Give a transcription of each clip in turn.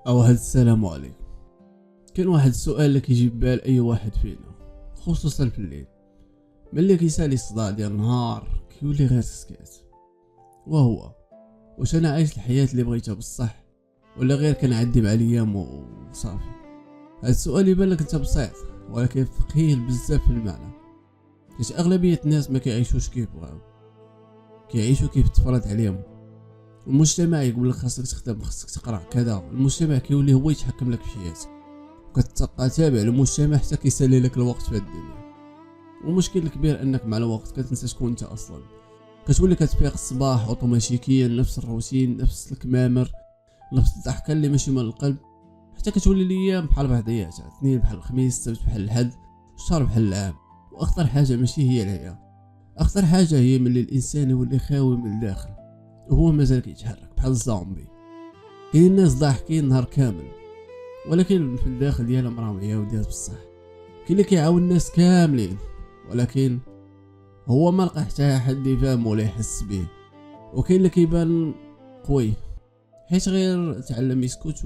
او هاد السلام عليكم. كاين واحد السؤال اللي كيجي ببال اي واحد فينا، خصوصا في الليل ملي كيسالي الصداع ديال النهار كيولي غير سكات، وهو واش انا عايش الحياه اللي بغيتها بصح ولا غير كنعدي مع الايام وصافي؟ هاد السؤال يبان لك انت بسيط ولكن ثقيل بزاف في المعنى، حيت اغلبيه الناس ما كيعيشوش كيف بغاو، كيعيشوا كيف تفرض عليهم. المجتمع يقول لك خاصك تخدم، خاصك تقرا كذا، المجتمع كيولي هو يتحكم لك في حياتك، وكتبقى تابع للمجتمع حتى كيسالي لك الوقت في الدنيا. والمشكل الكبير انك مع الوقت كتنسى شكون انت اصلا، كتولي كتفيق الصباح اوتوماتيكيا نفس الروتين، نفس الكمامر، نفس الضحكه اللي ماشي من القلب، حتى كتولي الايام بحال بعضياتها، الاثنين بحال الخميس، السبت بحال الحد، الشهر بحال العام. واخطر حاجه ماشي هي الحياه، اخطر حاجه هي ملي الانسان يولي خاوي من الداخل وهو مازال كيتحرك بحال الزومبي. كاين الناس ضاحكين النهار كامل ولكن في الداخل ديالهم راهم عياودات بصح. كاين اللي كيعاون الناس كاملين ولكن هو ما لقى حتى حد يفهمو ولا يحس به. وكاين اللي كيبان قوي حيت غير تعلم يسكت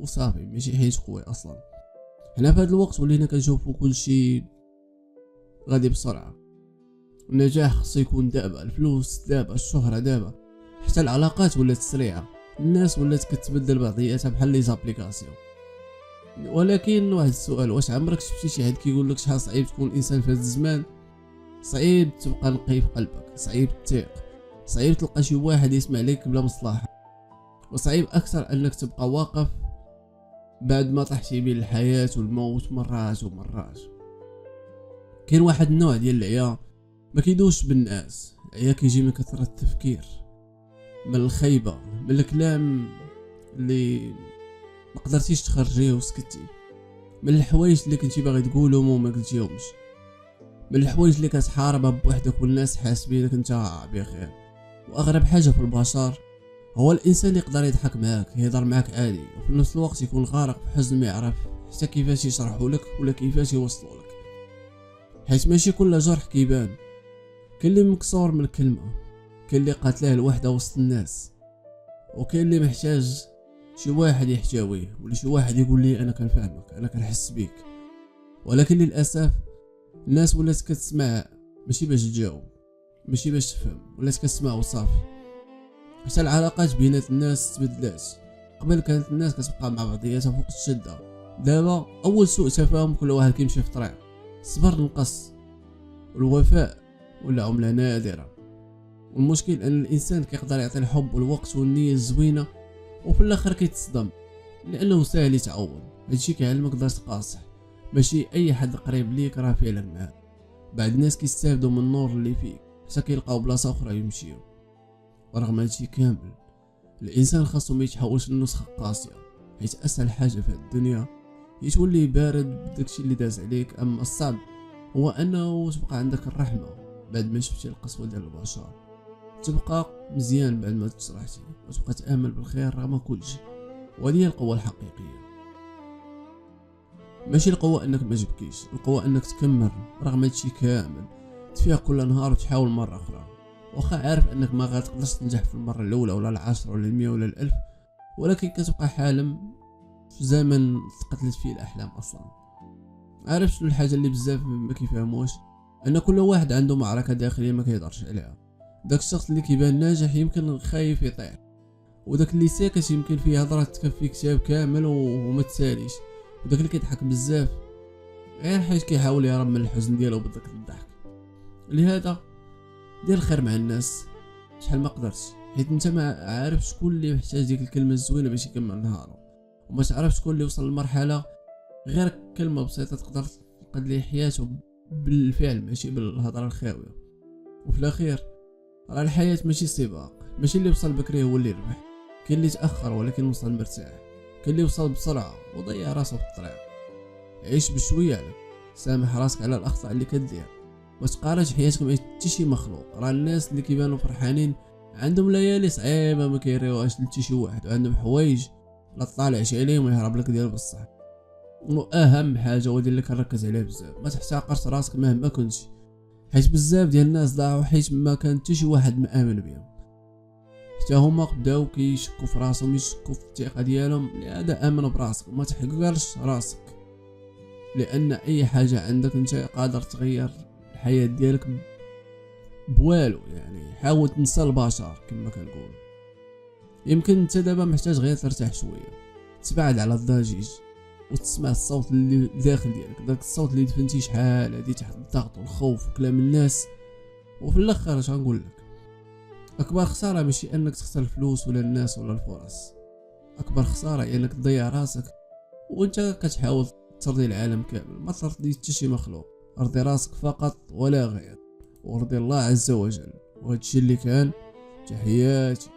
وصافي، ماشي حيت قوي اصلا. حنا في هذا الوقت ولينا كنشوفو كلشي غادي بسرعه، النجاح خصو يكون دابا، الفلوس دابا، الشهره دابا، حتى العلاقات ولات سريعه، الناس ولات كتبدل بعضياتها بحال لي زابليكاسيون. ولكن واحد السؤال، واش عمرك شفتي شي حد كيقول لك شحال صعيب تكون انسان في هذا الزمان؟ صعيب تبقى نقي في قلبك، صعيب تثيق، صعيب تلقى شي واحد يسمع لك بلا مصلحه، وصعيب اكثر انك تبقى واقف بعد ما طحتي بين الحياه والموت مرات ومرات. كاين واحد النوع ديال العيا ما كيدوش بالناس، العيا كيجي من كثره التفكير، من الخيبه، من الكلام اللي ما قدرتيش تخرجيه وسكتي، من الحوايج اللي كنتي باغي تقولهم وما قلتيهمش، من الحوايج اللي كتحاربها بوحدك والناس حاسبينك انت بخير. واغرب حاجه في البشر هو الانسان يقدر يضحك معاك، يهضر معاك عادي، وفي نفس الوقت يكون غارق في حزن ما يعرف حتى كيفاش يشرحوا لك ولا كيفاش يوصلوا لك، حيت ماشي كل جرح كيبان. كاين اللي مكسور من الكلمه، كاين اللي قاتله الوحده وسط الناس، وكاين اللي محتاج شي واحد يحتويه ولا شي واحد يقول لي انا كنفهمك، انا كنحس بيك. ولكن للاسف الناس ولات كتسمع ماشي باش تجاوب، ماشي باش تفهم، ولات كتسمع وصافي. حتى العلاقات بين الناس تبدلات، قبل كانت الناس كتبقى مع بعضياتها فوق الشده، دابا اول سوء تفاهم كل واحد كيمشي في طريق، الصبر نقص والوفاء ولا عمله نادره. والمشكل ان الانسان كيقدر يعطي الحب والوقت والنيه الزوينه وفي الاخر كيتصدم لانه ساهل يتعوض. هادشي كيعلمك درس قاصح، ماشي اي حد قريب ليك راه فعلا معاك. بعض الناس كيستافدوا من النور اللي فيك حتى كيلقاو بلاصه اخرى يمشيو. ورغم هادشي كامل الانسان خاصو ما يتحولش لنسخه قاسيه، حيت اسهل حاجه في الدنيا هي تولي بارد بداكشي اللي داز عليك. اما الصعب هو انه تبقى عندك الرحمه بعد ما شفتي القسوه ديال البشر، تبقى مزيان بعد ما تشرحتي، وتبقى تامل بالخير رغم كلشي. وهذه هي القوه الحقيقيه، ماشي القوه انك ما تبكيش، القوه انك تكمل رغم هادشي كامل، تفيق كل نهار وتحاول مره اخرى. واخا عارف انك ما غتقدرش تنجح في المره الاولى ولا العشرة ولا المية ولا الالف، ولكن كتبقى حالم في زمن تقتلت فيه الاحلام اصلا. عارف شنو الحاجه اللي بزاف ما كيفهموش؟ ان كل واحد عنده معركه داخليه ما كيهضرش عليها. داك الشخص اللي كيبان ناجح يمكن خايف يطيح، وداك اللي ساكت يمكن فيه هضره تكفي كتاب كامل وما تساليش، وداك اللي كيضحك بزاف غير حيت كيحاول يهرب من الحزن ديالو بداك الضحك. لهذا دير الخير مع الناس شحال ما قدرتش، حيت انت ما عارف شكون اللي محتاج ديك الكلمه الزوينه باش يكمل نهارو، وما تعرف شكون اللي وصل لمرحله غير كلمه بسيطه تقدر تنقذ ليه حياته بالفعل ماشي بالهضره الخاويه. وفي الاخير راه الحياه ماشي سباق، ماشي اللي وصل بكري هو اللي ربح، كاين اللي تاخر ولكن وصل مرتاح، كاين اللي وصل بسرعه وضيع راسه في الطريق. عيش بشويه عليك، سامح راسك على الاخطاء اللي كدير، ما تقارنش حياتك مع حتى شي مخلوق. راه الناس اللي كيبانوا فرحانين عندهم ليالي صعيبه ما كيريوهاش لحتى شي واحد، وعندهم حوايج لا تطالعش عليهم ويهرب لك ديال بصح. واهم حاجه ودي اللي كنركز عليها بزاف، ما تحتقرش راسك مهما كنتي، حيت بزاف ديال الناس ضاعوا حيت ما كان حتى شي واحد مآمن بهم، حتى هما بداو كيشكوا في راسهم، يشكوا في الثقه ديالهم. لهذا امن براسك وما تحقرش راسك، لان اي حاجه عندك انت قادر تغير الحياه ديالك بوالو. يعني حاول تنسى البشر كما كنقول. يمكن انت دابا محتاج غير ترتاح شويه، تبعد على الضجيج وتسمع الصوت اللي داخل ديالك، داك الصوت اللي دفنتي شحال هادي تحت الضغط والخوف وكلام الناس. وفي الاخر اش غنقول لك، اكبر خساره ماشي انك تخسر الفلوس ولا الناس ولا الفرص، اكبر خساره هي انك تضيع راسك وانت كتحاول ترضي العالم كامل. ما ترضي حتى شي مخلوق، ارضي راسك فقط ولا غير، وارضي الله عز وجل. وهادشي اللي كان. تحياتي.